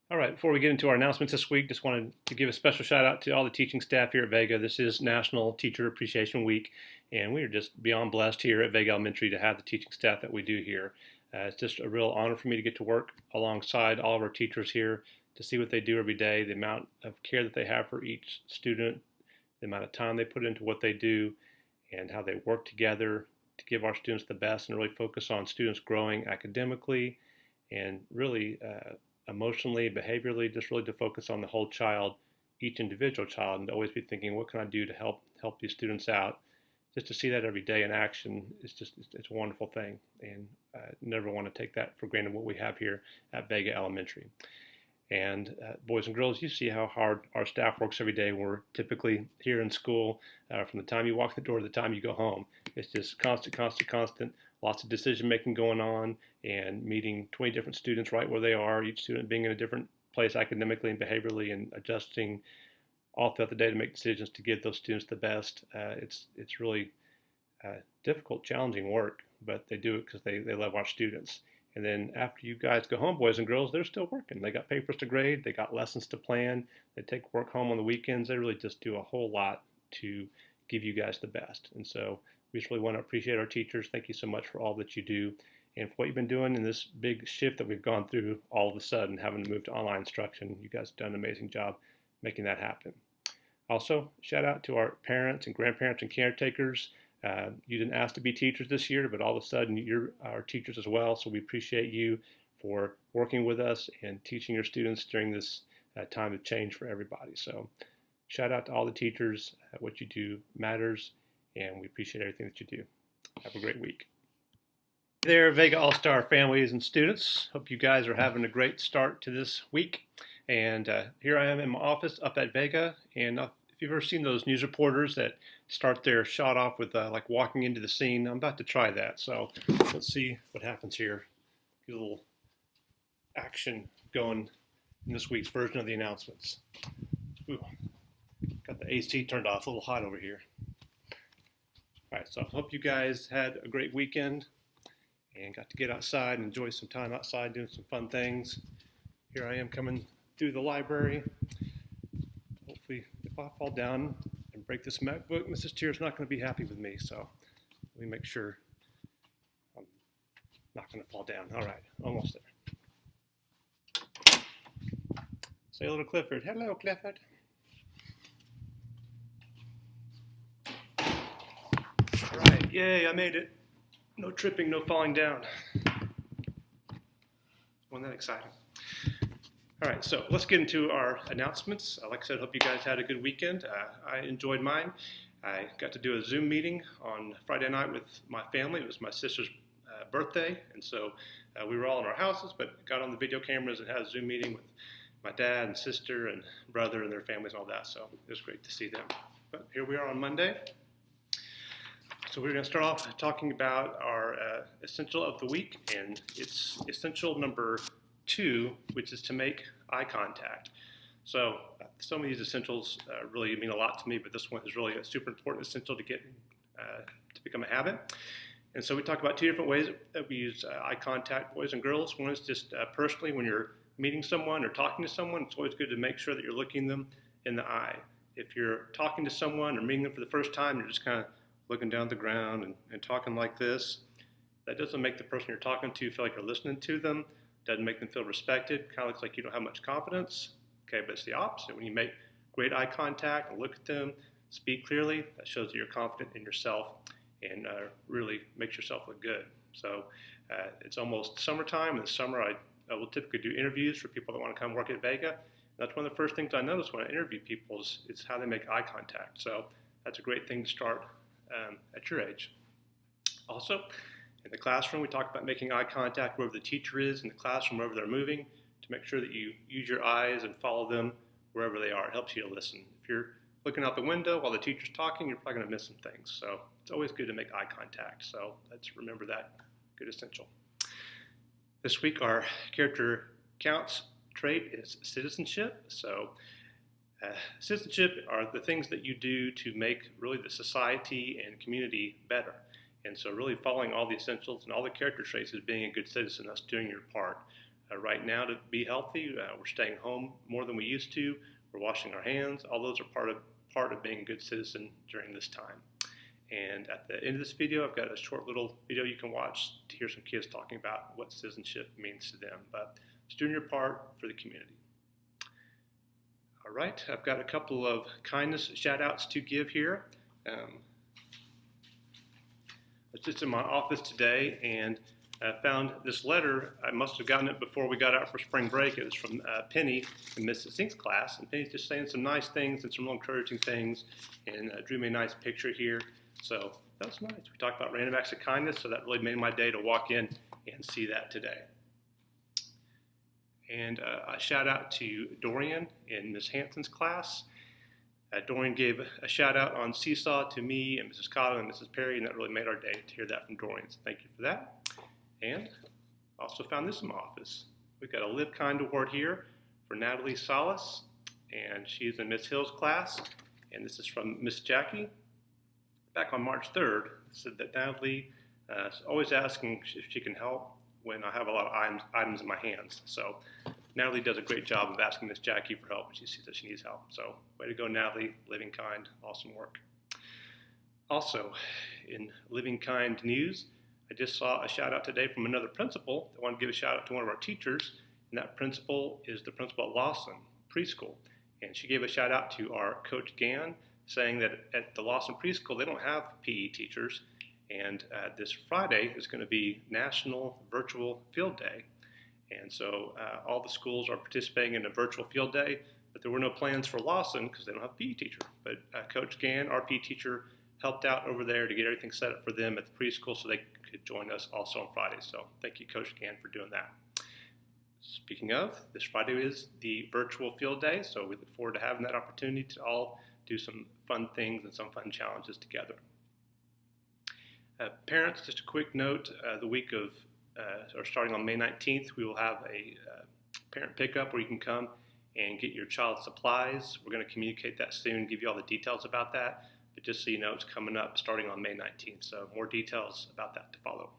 All right, before we get into our announcements this week, just wanted to give a special shout out to all the teaching staff here at Vega. This is National Teacher Appreciation Week, and we are just beyond blessed here at Vega Elementary to have the teaching staff that we do here. It's just a real honor for me to get to work alongside all of our teachers here to see what they do every day, the amount of care that they have for each student, the amount of time they put into what they do, and how they work together to give our students the best and really focus on students growing academically and really emotionally, behaviorally, just really to focus on the whole child, each individual child, and to always be thinking, what can I do to help these students out? Just to see that every day in action is it's a wonderful thing, and never want to take that for granted what we have here at Vega Elementary. And boys and girls, you see how hard our staff works every day. We're typically here in school from the time you walk the door to the time you go home. It's just constant. Lots of decision making going on and meeting 20 different students right where they are, each student being in a different place academically and behaviorally, and adjusting all throughout the day to make decisions to give those students the best. It's really difficult, challenging work, but they do it because they love our students. And then after you guys go home, boys and girls, they're still working. They got papers to grade, they got lessons to plan, they take work home on the weekends. They really just do a whole lot to give you guys the best. And so we just really want to appreciate our teachers. Thank you so much for all that you do and for what you've been doing in this big shift that we've gone through all of a sudden, having to move to online instruction. You guys have done an amazing job making that happen. Also, shout out to our parents and grandparents and caretakers. You didn't ask to be teachers this year, but all of a sudden you're our teachers as well. So we appreciate you for working with us and teaching your students during this time of change for everybody. So shout out to all the teachers. What you do matters, and we appreciate everything that you do. Have a great week. Hey there, Vega All-Star families and students. Hope you guys are having a great start to this week. And here I am in my office up at Vega, and if you've ever seen those news reporters that start their shot off with like walking into the scene, I'm about to try that. So let's see what happens here. Get a little action going in this week's version of the announcements. Ooh, got the AC turned off, a little hot over here. All right, so I hope you guys had a great weekend and got to get outside and enjoy some time outside doing some fun things. Here I am coming through the library. Hopefully, if I fall down and break this MacBook, Mrs. Tier's not going to be happy with me, so let me make sure I'm not going to fall down. All right, almost there. Say hello to Clifford. Hello, Clifford. All right, yay, I made it. No tripping, no falling down. Wasn't that exciting? All right, so let's get into our announcements. Like I said, hope you guys had a good weekend. I enjoyed mine. I got to do a Zoom meeting on Friday night with my family. It was my sister's birthday, and so we were all in our houses, but got on the video cameras and had a Zoom meeting with my dad and sister and brother and their families and all that, so it was great to see them. But here we are on Monday. So we're going to start off talking about our essential of the week, and it's essential number 2, which is to make eye contact. So some of these essentials really mean a lot to me, but this one is really a super important essential to get to become a habit. And so we talk about 2 different ways that we use eye contact, boys and girls. One is just personally when you're meeting someone or talking to someone, it's always good to make sure that you're looking them in the eye. If you're talking to someone or meeting them for the first time, you're just kind of looking down at the ground and talking like this, that doesn't make the person you're talking to feel like you're listening to them. Doesn't make them feel respected. Kind of looks like you don't have much confidence. Okay, but it's the opposite. When you make great eye contact and look at them, speak clearly, that shows that you're confident in yourself and really makes yourself look good. So it's almost summertime. In the summer, I will typically do interviews for people that want to come work at Vega. That's one of the first things I notice when I interview people is how they make eye contact. So that's a great thing to start at your age. Also, in the classroom, we talk about making eye contact wherever the teacher is in the classroom, wherever they're moving, to make sure that you use your eyes and follow them wherever they are. It helps you to listen. If you're looking out the window while the teacher's talking, you're probably going to miss some things. So it's always good to make eye contact. So let's remember that good essential. This week, our character counts trait is citizenship. So citizenship are the things that you do to make really the society and community better. And so really following all the essentials and all the character traits is being a good citizen. That's doing your part. right now to be healthy. We're staying home more than we used to. We're washing our hands. All those are part of being a good citizen during this time. And at the end of this video, I've got a short little video you can watch to hear some kids talking about what citizenship means to them. But just doing your part for the community. All right, I've got a couple of kindness shout outs to give here. I was just in my office today and I found this letter. I must have gotten it before we got out for spring break. It was from Penny in Mrs. Sink's class, and Penny's just saying some nice things and some real encouraging things, and drew me a nice picture here. So that was nice. We talked about random acts of kindness, so that really made my day to walk in and see that today. And a shout out to Dorian in Ms. Hanson's class. Dorian gave a shout out on Seesaw to me and Mrs. Cotto and Mrs. Perry, and that really made our day to hear that from Dorian. So thank you for that. And also found this in my office. We've got a Live Kind award here for Natalie Salas, and she's in Miss Hill's class, and this is from Miss Jackie. Back on March 3rd, said that Natalie is always asking if she can help when I have a lot of items in my hands. So Natalie does a great job of asking Miss Jackie for help when she sees that she needs help. So way to go, Natalie, Living Kind, awesome work. Also, in Living Kind news, I just saw a shout out today from another principal. I want to give a shout out to one of our teachers, and that principal is the principal at Lawson Preschool. And she gave a shout out to our Coach Gann, saying that at the Lawson Preschool they don't have PE teachers, and this Friday is going to be National Virtual Field Day. And so all the schools are participating in a virtual field day, but there were no plans for Lawson because they don't have a PE teacher. But Coach Gann, our PE teacher, helped out over there to get everything set up for them at the preschool so they could join us also on Friday. So thank you, Coach Gann, for doing that. Speaking of, this Friday is the virtual field day, so we look forward to having that opportunity to all do some fun things and some fun challenges together. Parents, just a quick note, the week of, or starting on May 19th, we will have a parent pickup where you can come and get your child's supplies. We're going to communicate that soon, give you all the details about that. But just so you know, it's coming up starting on May 19th. So more details about that to follow.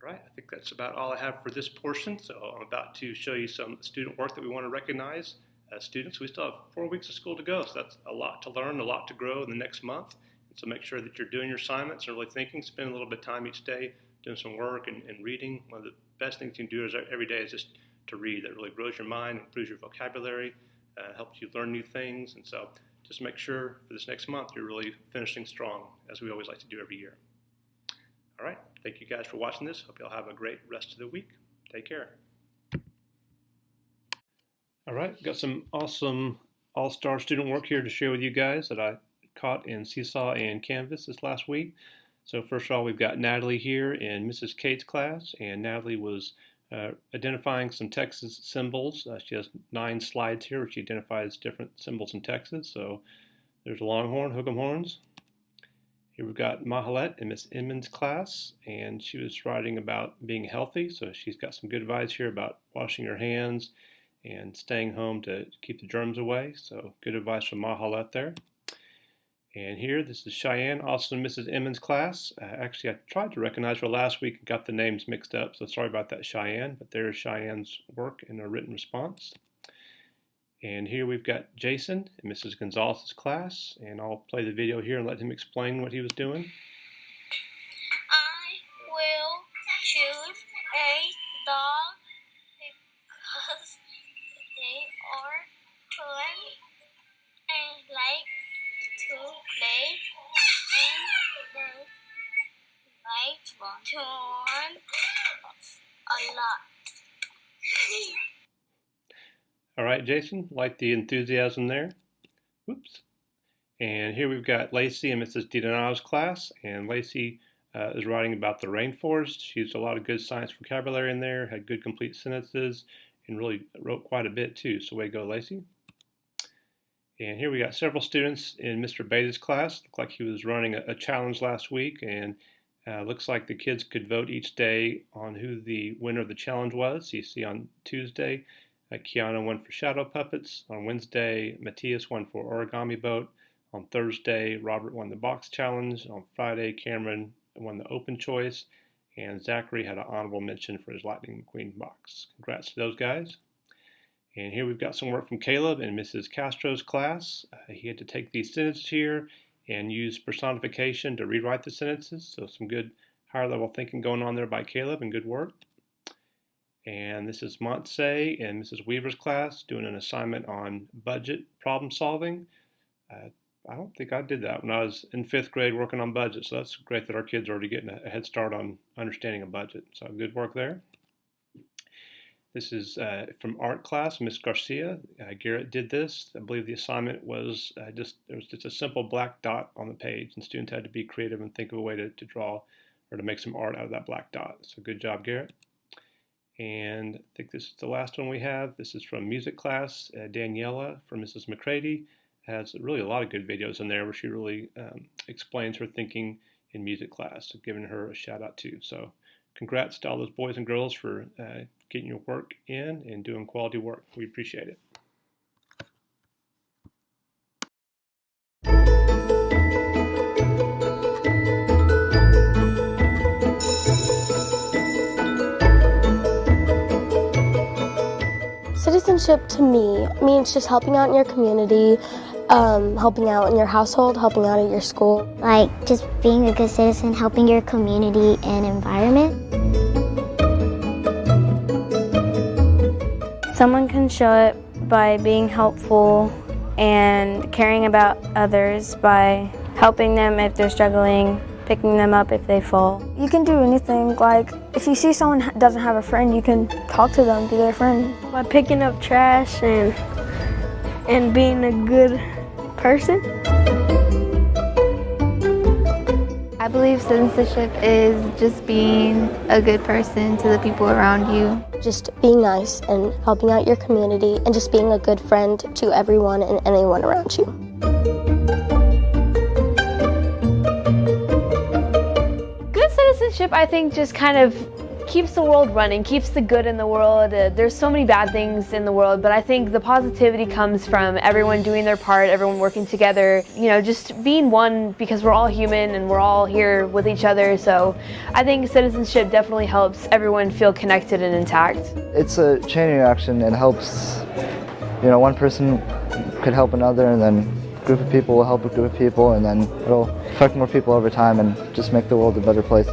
All right, I think that's about all I have for this portion. So I'm about to show you some student work that we want to recognize. Students, we still have 4 weeks of school to go. So that's a lot to learn, a lot to grow in the next month. And so make sure that you're doing your assignments and really thinking, spend a little bit of time each day doing some work and reading. One of the best things you can do is every day is just to read. That really grows your mind, improves your vocabulary, helps you learn new things. And so just make sure for this next month you're really finishing strong, as we always like to do every year. All right, thank you guys for watching this. Hope you'll have a great rest of the week. Take care. All right, got some awesome all-star student work here to share with you guys that I caught in Seesaw and Canvas this last week. So first of all, we've got Natalie here in Mrs. Kate's class, and Natalie was identifying some Texas symbols. She has 9 slides here where she identifies different symbols in Texas. So there's a longhorn, hook'em horns. Here we've got Mahalet in Miss Inman's class, and she was writing about being healthy. So she's got some good advice here about washing your hands and staying home to keep the germs away. So good advice from Mahalet there. And here, this is Cheyenne, also in Mrs. Emmons' class. Actually, I tried to recognize her last week and got the names mixed up, so sorry about that, Cheyenne. But there's Cheyenne's work in a written response. And here we've got Jason in Mrs. Gonzalez's class, and I'll play the video here and let him explain what he was doing. I will choose a dog because they are fun and like to play and they like to run a lot. All right, Jason, like the enthusiasm there. Whoops. And here we've got Lacey in Mrs. DiDonato's class, and Lacey is writing about the rainforest. She used a lot of good science vocabulary in there, had good complete sentences, and really wrote quite a bit too. So way to go, Lacey. And here we got several students in Mr. Beta's class. Looked like he was running a challenge last week, and looks like the kids could vote each day on who the winner of the challenge was. So you see on Tuesday, Kiana won for Shadow Puppets. On Wednesday, Matthias won for Origami Boat. On Thursday, Robert won the Box Challenge. On Friday, Cameron won the Open Choice. And Zachary had an honorable mention for his Lightning McQueen box. Congrats to those guys. And here we've got some work from Caleb in Mrs. Castro's class. He had to take these sentences here and use personification to rewrite the sentences. So some good higher level thinking going on there by Caleb, and good work. And this is Montse in Mrs. Weaver's class doing an assignment on budget problem solving. I don't think I did that when I was in 5th grade working on budget, so that's great that our kids are already getting a head start on understanding a budget. So good work there. This is from art class, Miss Garcia. Garrett did this. I believe the assignment was it was just a simple black dot on the page, and students had to be creative and think of a way to draw or to make some art out of that black dot. So good job, Garrett. And I think this is the last one we have. This is from music class. Daniela from Mrs. McCready has really a lot of good videos in there where she really explains her thinking in music class. So giving her a shout out too. So congrats to all those boys and girls for getting your work in and doing quality work. We appreciate it. Citizenship to me means just helping out in your community, helping out in your household, helping out at your school. Like just being a good citizen, helping your community and environment. Someone can show it by being helpful and caring about others, by helping them if they're struggling, picking them up if they fall. You can do anything. Like if you see someone doesn't have a friend, you can talk to them, be their friend. By picking up trash and being a good person. I believe citizenship is just being a good person to the people around you. Just being nice and helping out your community and just being a good friend to everyone and anyone around you. Good citizenship, I think, just kind of keeps the world running, keeps the good in the world. There's so many bad things in the world, but I think the positivity comes from everyone doing their part, everyone working together, you know, just being one, because we're all human and we're all here with each other. So I think citizenship definitely helps everyone feel connected and intact. It's a chain reaction. It helps, you know, one person could help another, and then a group of people will help a group of people, and then it'll affect more people over time and just make the world a better place.